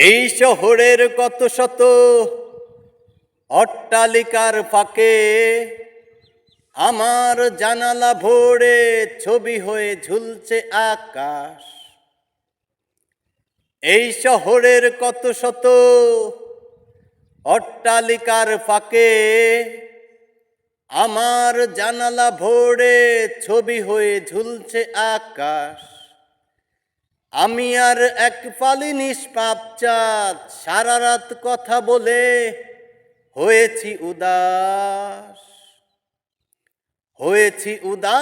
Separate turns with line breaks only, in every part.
এই শহরের কত শত অট্টালিকার ফাঁকে আমার জানালা ভরে ছবি হয়ে ঝুলছে আকাশ। এই শহরের কত শত অট্টালিকার ফাঁকে আমার জানালা ভরে ছবি হয়ে ঝুলছে আকাশ। আমি আর এক ফালি নিষ্পাপ চাঁদ, সারা রাত কথা বলে হয়েছি উদাস, হয়েছি উদাস।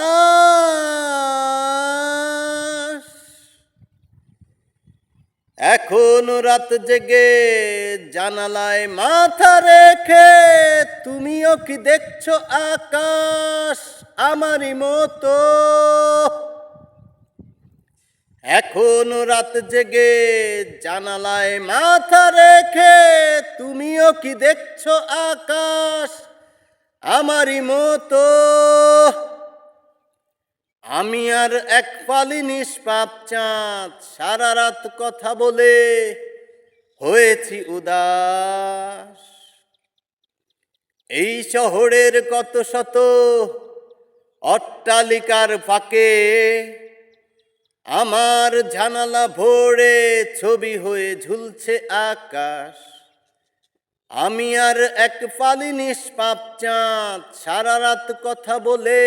এখন রাত জেগে জানালায় মাথা রেখে তুমিও কি দেখছো আকাশ আমারই মতো? এখন রাত জেগে জানালায় মাথা রেখে তুমিও কি দেখছো আকাশ আমারই মতো? আমি আর এক ফালি নিষ্পাপ চাঁদ, সারা রাত কথা বলে হয়েছি উদাস। এই শহরের কত শত অট্টালিকার ফাঁকে আমার জানালা ভরে ছবি হয়ে ঝুলছে আকাশ। আমি আর এক ফালি নিষ্পাপ চাঁদ, সারা রাত কথা বলে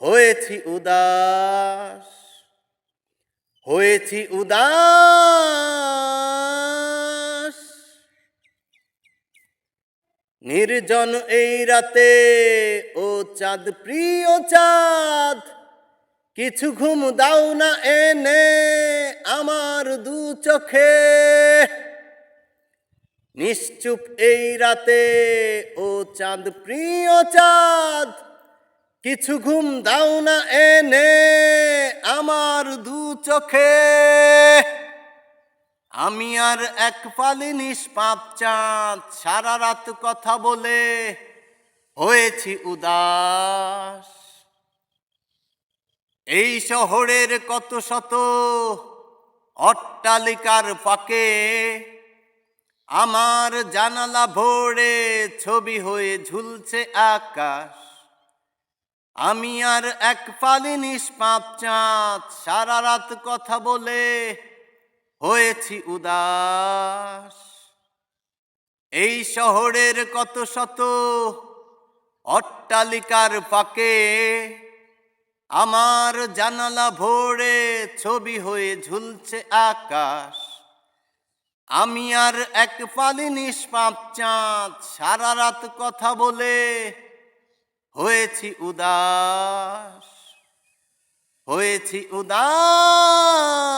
হয়েছি উদাস, হয়েছি উদাস। নির্জন এই রাতে ও চাঁদ, প্রিয় চাঁদ, কিছু ঘুম দাও না এনে আমার দু চোখে। নিশ্চুপ এই রাতে ও চাঁদ, প্রিয় চাঁদ, কিছু ঘুম দাও না এনে আমার দু চোখে। আমি আর এক ফালি নিষ্পাপ চাঁদ, সারা রাত কথা বলে হয়েছি উদাস। এই শহরের কত শত অট্টালিকার ফাঁকে আমার জানালা ভরে ছবি হয়ে ঝুলছে আকাশ। আমি আর এক ফালি নিষ্পাপ চাঁদ, সারা রাত কথা বলে হয়েছি উদাস। এই শহরের কত শত অট্টালিকার ফাঁকে আমার জানালা ভরে ছবি হয়ে ঝুলছে আকাশ। আমি আর এক ফালি নিষ্পাপ চাঁদ, সারা রাত কথা বলে হয়েছি উদাস, হয়েছি উদাস।